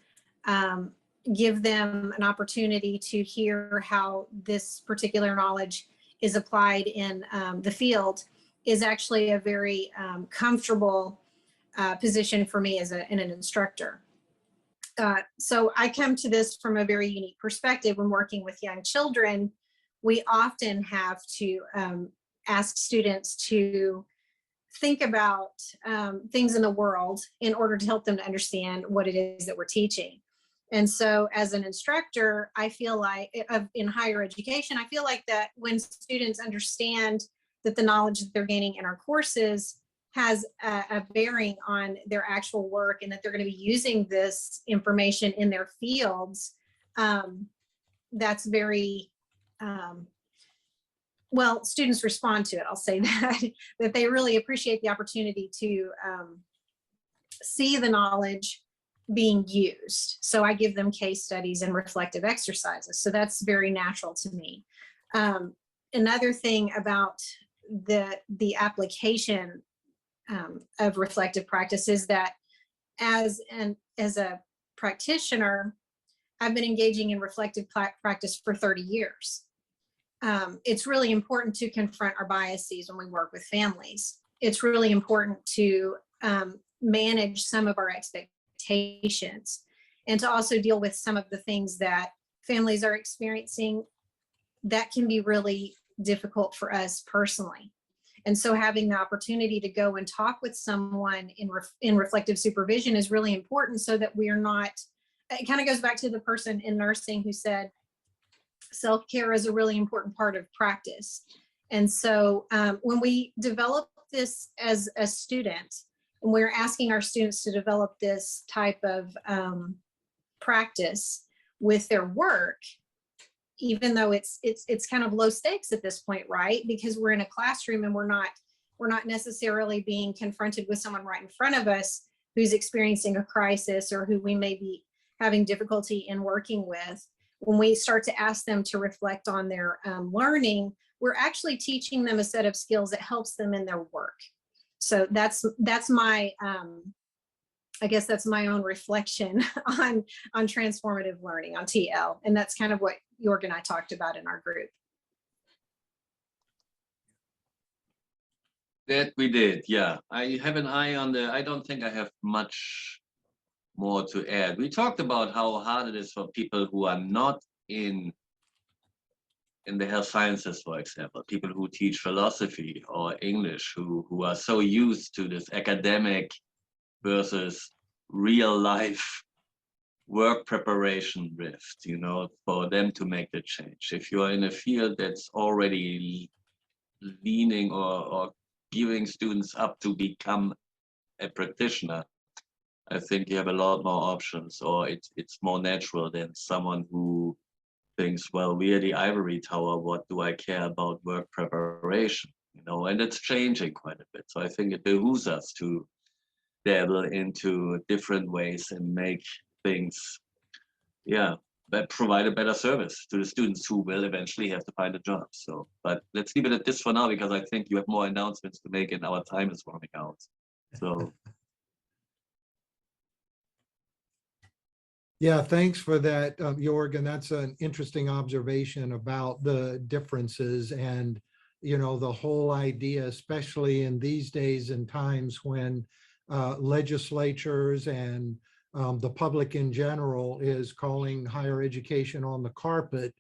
give them an opportunity to hear how this particular knowledge is applied in the field, is actually a very comfortable position for me as an instructor. So I come to this from a very unique perspective. When working with young children, we often have to ask students to think about things in the world in order to help them to understand what it is that we're teaching. And so as an instructor, I feel like in higher education, I feel like that when students understand that the knowledge that they're gaining in our courses has a bearing on their actual work, and that they're going to be using this information in their fields, that's very, well, students respond to it. I'll say that, that they really appreciate the opportunity to see the knowledge being used. So I give them case studies and reflective exercises. So that's very natural to me. Another thing about the application of reflective practice is that as a practitioner, I've been engaging in reflective practice for 30 years. It's really important to confront our biases when we work with families. It's really important to manage some of our expectations, and to also deal with some of the things that families are experiencing that can be really difficult for us personally. And so having the opportunity to go and talk with someone in reflective supervision is really important, so that we are not, it kind of goes back to the person in nursing who said, self-care is a really important part of practice. And so when we develop this as a student, and we're asking our students to develop this type of practice with their work, even though it's kind of low stakes at this point, right? Because we're in a classroom and we're not necessarily being confronted with someone right in front of us who's experiencing a crisis, or who we may be having difficulty in working with. When we start to ask them to reflect on their learning, we're actually teaching them a set of skills that helps them in their work. So that's my, I guess that's my own reflection on transformative learning, on TL. And that's kind of what Jorg and I talked about in our group. That we did, yeah. I have an eye on I don't think I have much more to add. We talked about how hard it is for people who are not in the health sciences, for example, people who teach philosophy or English, who are so used to this academic versus real life work preparation rift, for them to make the change. If you are in a field that's already leaning or giving students up to become a practitioner, I think you have a lot more options, or it's more natural than someone who thinks, well, we are the ivory tower, what do I care about work preparation? And it's changing quite a bit. So I think it behooves us to dabble into different ways and make things, that provide a better service to the students who will eventually have to find a job. So, but let's leave it at this for now, because I think you have more announcements to make and our time is running out. So. Yeah, thanks for that, Jorg. And that's an interesting observation about the differences. And, the whole idea, especially in these days and times when legislatures and the public in general is calling higher education on the carpet,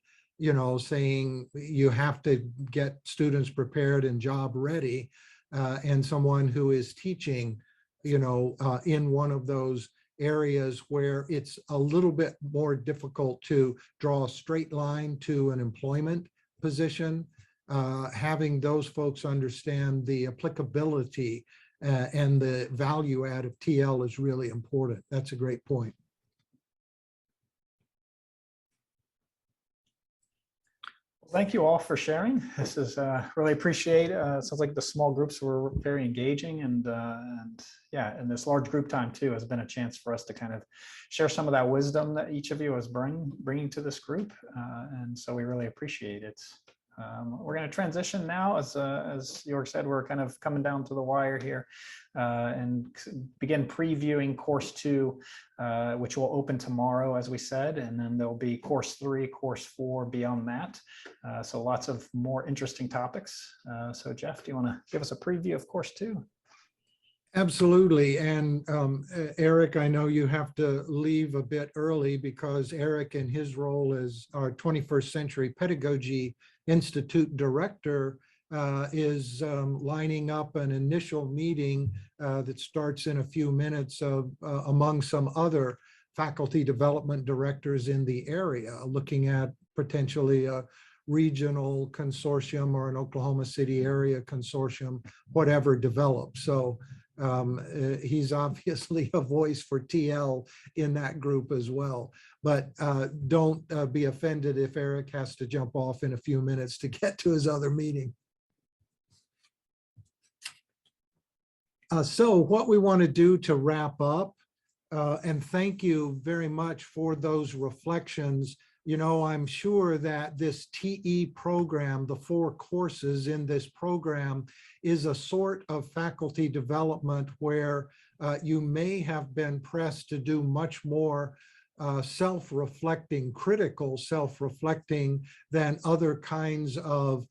saying you have to get students prepared and job ready, and someone who is teaching, in one of those areas where it's a little bit more difficult to draw a straight line to an employment position, having those folks understand the applicability and the value add of TL is really important. That's a great point. Thank you all for sharing. This is really appreciate. It sounds like the small groups were very engaging, and yeah, and this large group time too has been a chance for us to kind of share some of that wisdom that each of you is bringing to this group, and so we really appreciate it. We're going to transition now, as Jörg said, we're kind of coming down to the wire here, and begin previewing course 2, which will open tomorrow, as we said, and then there'll be course 3, course 4 beyond that. So lots of more interesting topics. So Jeff, do you want to give us a preview of course 2? Absolutely. And Eric, I know you have to leave a bit early because Eric, in his role as our 21st Century Pedagogy Institute Director, is lining up an initial meeting that starts in a few minutes among some other faculty development directors in the area, looking at potentially a regional consortium or an Oklahoma City area consortium, whatever develops. So he's obviously a voice for TL in that group as well. But don't be offended if Eric has to jump off in a few minutes to get to his other meeting. So what we want to do to wrap up, and thank you very much for those reflections. I'm sure that this TE program, the 4 courses in this program, is a sort of faculty development where you may have been pressed to do much more self-reflecting, critical self-reflecting than other kinds of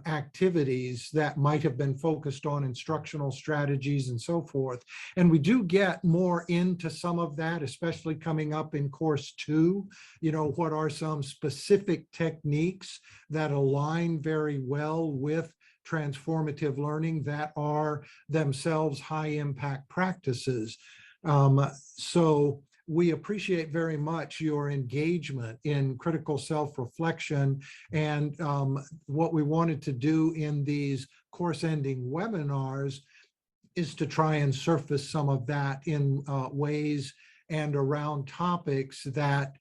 activities that might have been focused on instructional strategies and so forth. And we do get more into some of that, especially coming up in course 2. What are some specific techniques that align very well with transformative learning that are themselves high impact practices. So we appreciate very much your engagement in critical self-reflection, and what we wanted to do in these course-ending webinars is to try and surface some of that in ways and around topics that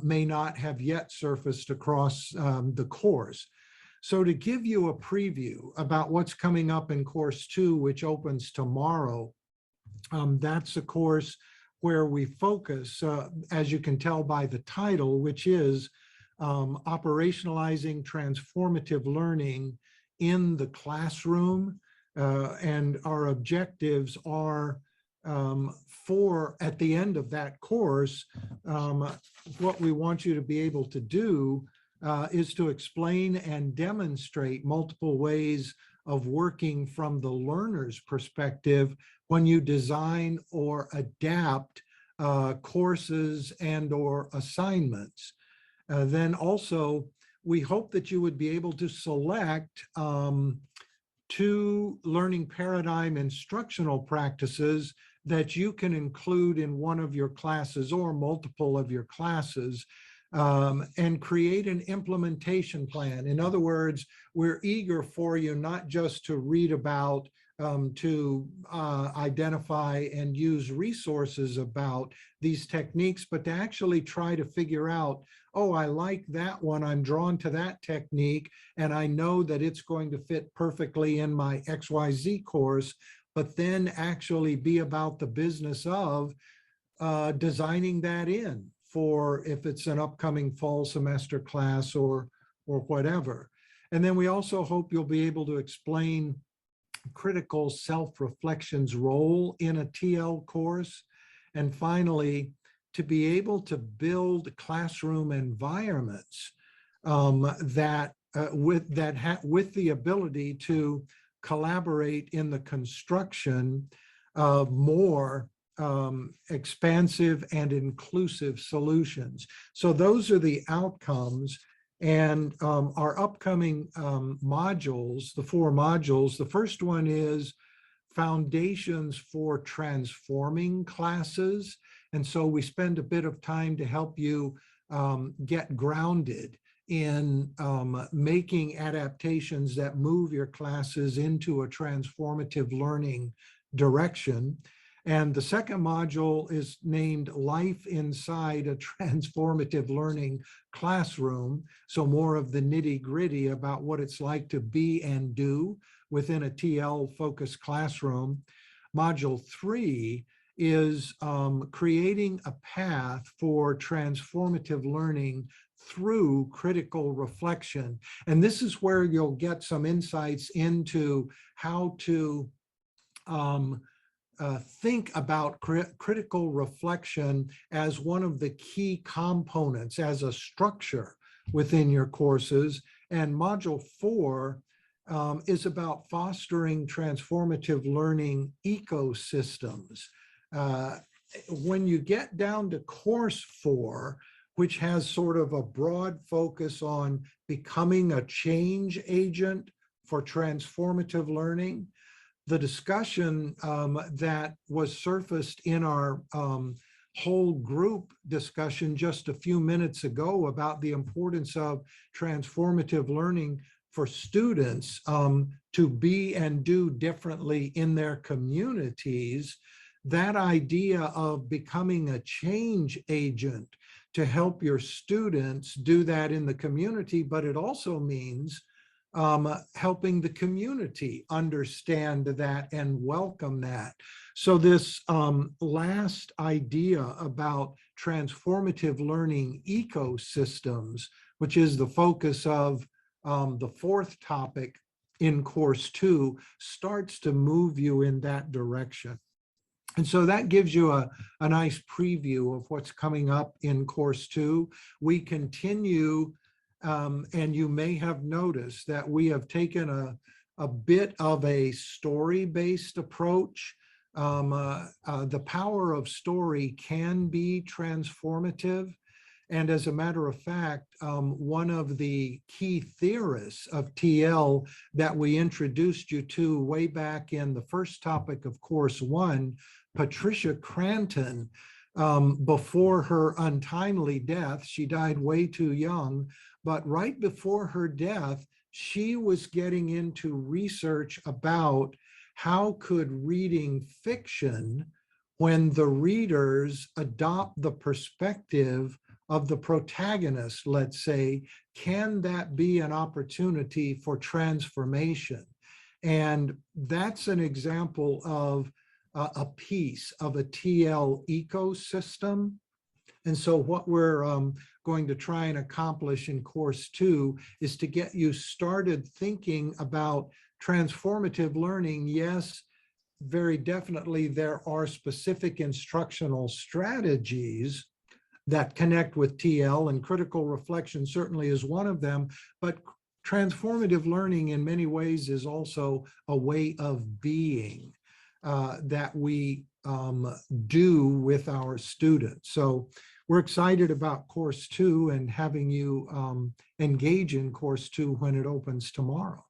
may not have yet surfaced across the course. So to give you a preview about what's coming up in course 2, which opens tomorrow, that's a course where we focus, as you can tell by the title, which is operationalizing transformative learning in the classroom. And our objectives are at the end of that course, what we want you to be able to do is to explain and demonstrate multiple ways of working from the learner's perspective when you design or adapt courses and or assignments. Then also, we hope that you would be able to select 2 learning paradigm instructional practices that you can include in one of your classes or multiple of your classes, and create an implementation plan. In other words, we're eager for you not just to read about, to identify and use resources about these techniques, but to actually try to figure out, oh, I like that one, I'm drawn to that technique, and I know that it's going to fit perfectly in my XYZ course, but then actually be about the business of designing that in for if it's an upcoming fall semester class or whatever. And then we also hope you'll be able to explain critical self-reflection's role in a TL course. And finally, to be able to build classroom environments that with the ability to collaborate in the construction of more expansive and inclusive solutions. So those are the outcomes. And our upcoming modules, the 4 modules, the first one is Foundations for Transforming Classes. And so we spend a bit of time to help you get grounded in making adaptations that move your classes into a transformative learning direction. And the second module is named Life Inside a Transformative Learning Classroom. So more of the nitty-gritty about what it's like to be and do within a TL-focused classroom. Module 3 is creating a path for transformative learning through critical reflection. And this is where you'll get some insights into how to think about critical reflection as one of the key components, as a structure within your courses. And module 4 is about fostering transformative learning ecosystems. When you get down to course 4, which has sort of a broad focus on becoming a change agent for transformative learning, the discussion that was surfaced in our whole group discussion just a few minutes ago about the importance of transformative learning for students to be and do differently in their communities, that idea of becoming a change agent to help your students do that in the community, but it also means helping the community understand that and welcome that. So this last idea about transformative learning ecosystems, which is the focus of the 4th topic in course 2, starts to move you in that direction. And so that gives you a nice preview of what's coming up in course 2. We continue, and you may have noticed that we have taken a bit of a story-based approach. The power of story can be transformative. And as a matter of fact, one of the key theorists of TL that we introduced you to way back in the first topic of course 1, Patricia Cranton, before her untimely death, she died way too young, but right before her death, she was getting into research about how could reading fiction, when the readers adopt the perspective of the protagonist, let's say, can that be an opportunity for transformation? And that's an example of a piece of a TL ecosystem. And so what we're going to try and accomplish in course 2 is to get you started thinking about transformative learning. Yes, very definitely there are specific instructional strategies that connect with TL, and critical reflection certainly is one of them, but transformative learning in many ways is also a way of being that we do with our students. So we're excited about course 2 and having you engage in course 2 when it opens tomorrow.